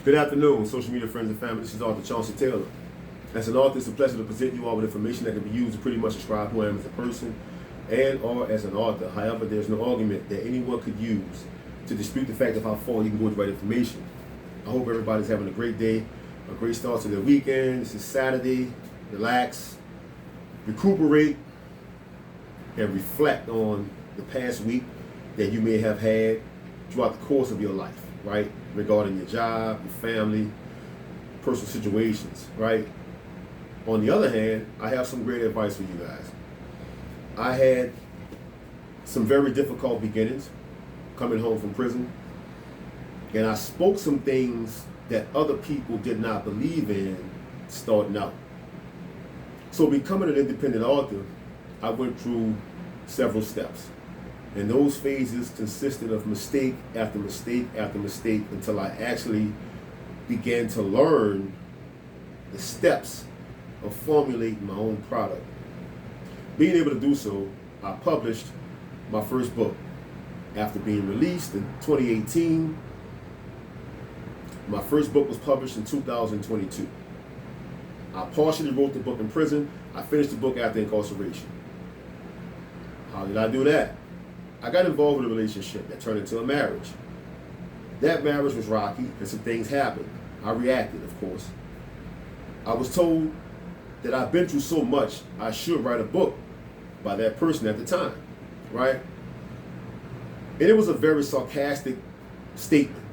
Good afternoon, social media friends and family. This is Author Chauncey Taylor. As an author, it's a pleasure to present you all with information that can be used to pretty much describe who I am as a person and or as an author. However, there's no argument that anyone could use to dispute the fact of how far you can go with the right information. I hope everybody's having a great day, a great start to their weekend. This is Saturday. Relax, recuperate, and reflect on the past week that you may have had throughout the course of your life, right? Regarding your job, your family, personal situations, right? On the other hand, I have some great advice for you guys. I had some very difficult beginnings coming home from prison, and I spoke some things that other people did not believe in starting out. So becoming an independent author, I went through several steps. And those phases consisted of mistake after mistake after mistake until I actually began to learn the steps of formulating my own product. Being able to do so, I published my first book. After being released in 2018, my first book was published in 2022. I partially wrote the book in prison. I finished the book after incarceration. How did I do that? I got involved in a relationship that turned into a marriage. That marriage was rocky and some things happened. I reacted, of course. I was told that I've been through so much, I should write a book by that person at the time, right? And it was a very sarcastic statement.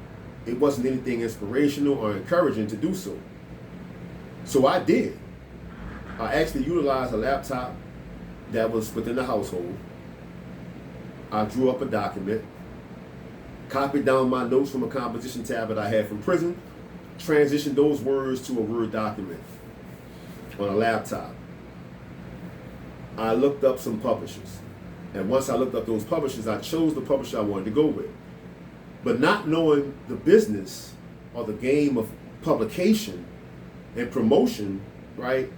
It wasn't anything inspirational or encouraging to do so. So I did. I actually utilized a laptop that was within the household. I drew up a document, copied down my notes from a composition tab that I had from prison, transitioned those words to a Word document on a laptop. I looked up some publishers. And once I looked up those publishers, I chose the publisher I wanted to go with. But not knowing the business or the game of publication and promotion, right,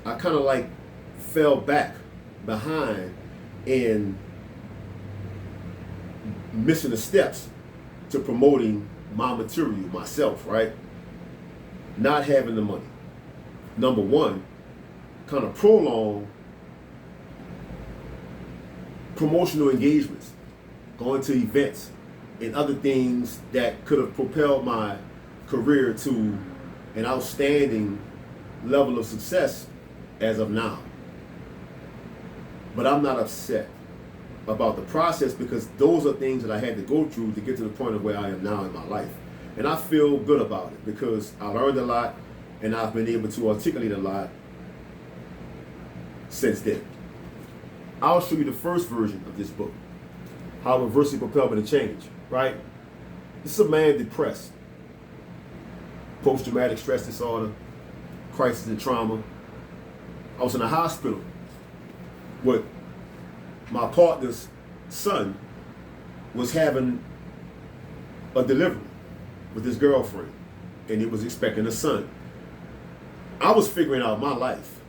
I kind of like fell back behind in missing the steps to promoting my material, myself, right? Not having the money. Number one, kind of prolong promotional engagements, going to events and other things that could have propelled my career to an outstanding level of success as of now. But I'm not upset about the process because those are things that I had to go through to get to the point of where I am now in my life. And I feel good about it because I learned a lot and I've been able to articulate a lot since then. I'll show you the first version of this book, How Reversing Propelled Me to Change, right? This is a man depressed, post-traumatic stress disorder, crisis and trauma. I was in a hospital with my partner's son was having a delivery with his girlfriend, and he was expecting a son. I was figuring out my life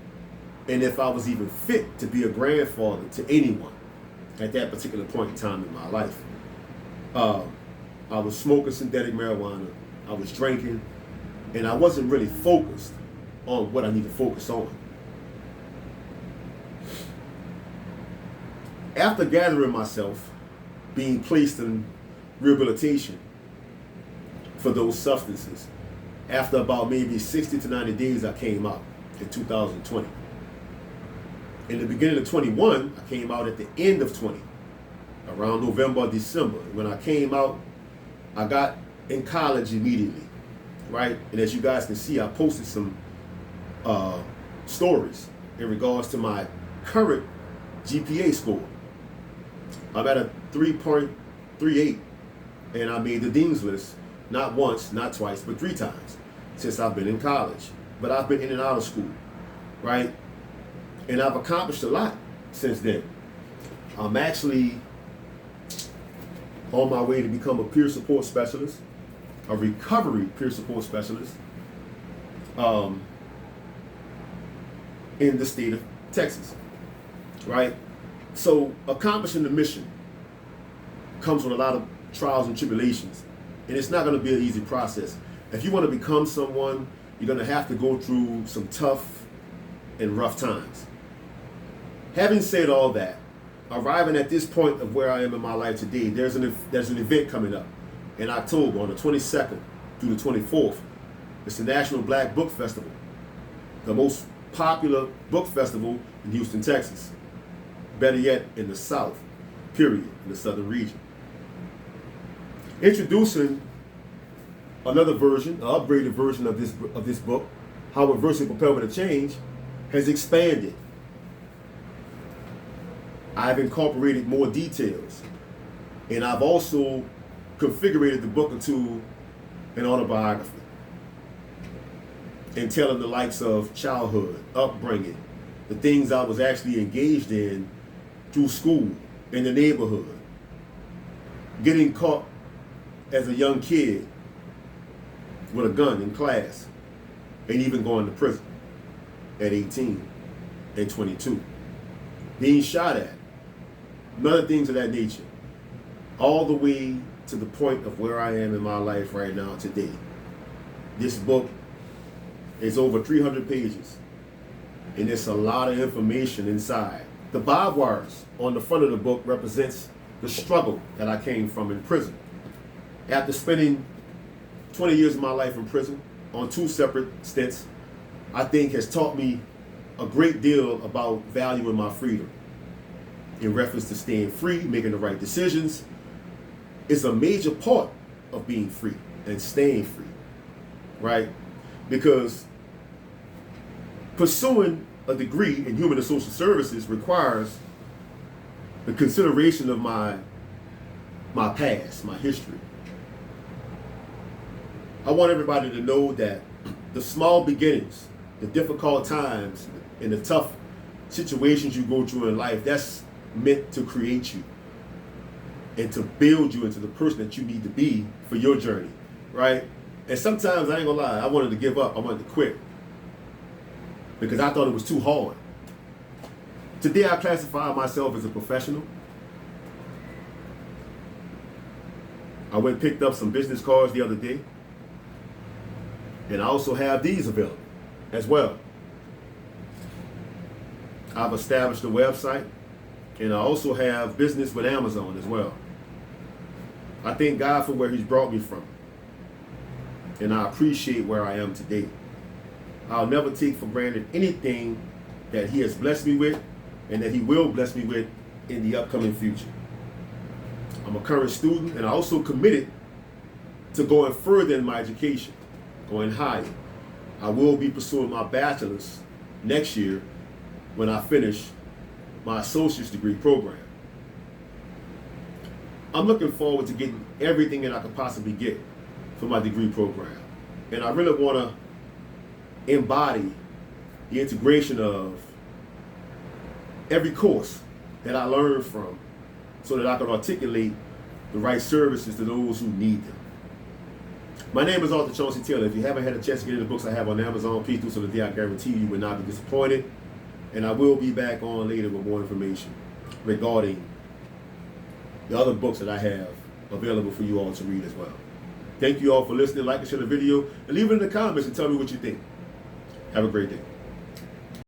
and if I was even fit to be a grandfather to anyone at that particular point in time in my life. I was smoking synthetic marijuana, I was drinking, and I wasn't really focused on what I need to focus on. After gathering myself, being placed in rehabilitation for those substances, after about maybe 60 to 90 days, I came out in 2020. In the beginning of 21, I came out at the end of 20, around November or December. When I came out, I got in college immediately, right? And as you guys can see, I posted some stories in regards to my current GPA score. I'm at a 3.38, and I made the dean's list not once, not twice, but 3 times since I've been in college. But I've been in and out of school, right? And I've accomplished a lot since then. I'm actually on my way to become a peer support specialist, a recovery peer support specialist in the state of Texas, right? So accomplishing the mission comes with a lot of trials and tribulations, and it's not going to be an easy process. If you want to become someone, you're going to have to go through some tough and rough times. Having said all that, arriving at this point of where I am in my life today, there's an event coming up in October on the 22nd through the 24th. It's the National Black Book Festival, the most popular book festival in Houston, Texas. Better yet, in the South, period, in the Southern region. Introducing another version, an upgraded version of this book, How Reversing Propelled to Change, has expanded. I've incorporated more details, and I've also configured the book into an autobiography and telling the likes of childhood, upbringing, the things I was actually engaged in through school, in the neighborhood, getting caught as a young kid with a gun in class, and even going to prison at 18 and 22, being shot at, other things of that nature, all the way to the point of where I am in my life right now today. This book is over 300 pages, and there's a lot of information inside. The barbed wires on the front of the book represents the struggle that I came from in prison. After spending 20 years of my life in prison on 2 separate stints, I think has taught me a great deal about valuing my freedom in reference to staying free, making the right decisions. It's a major part of being free and staying free, right? Because pursuing a degree in human and social services requires the consideration of my past, my history. I want everybody to know that the small beginnings, the difficult times, and the tough situations you go through in life, that's meant to create you and to build you into the person that you need to be for your journey, right? And sometimes, I ain't gonna lie, I wanted to give up, I wanted to quit because I thought it was too hard. Today I classify myself as a professional. I went and picked up some business cards the other day, and I also have these available as well. I've established a website, and I also have business with Amazon as well. I thank God for where He's brought me from, and I appreciate where I am today. I'll never take for granted anything that He has blessed me with and that He will bless me with in the upcoming future. I'm a current student, and I also committed to going further in my education, going higher. I will be pursuing my bachelor's next year when I finish my associate's degree program. I'm looking forward to getting everything that I could possibly get for my degree program. And I really want to embody the integration of every course that I learned from so that I can articulate the right services to those who need them. My name is Arthur Chauncey Taylor. If you haven't had a chance to get into the books I have on Amazon, please do so today. I guarantee you will not be disappointed. And I will be back on later with more information regarding the other books that I have available for you all to read as well. Thank you all for listening. Like and share the video, and leave it in the comments and tell me what you think. Have a great day.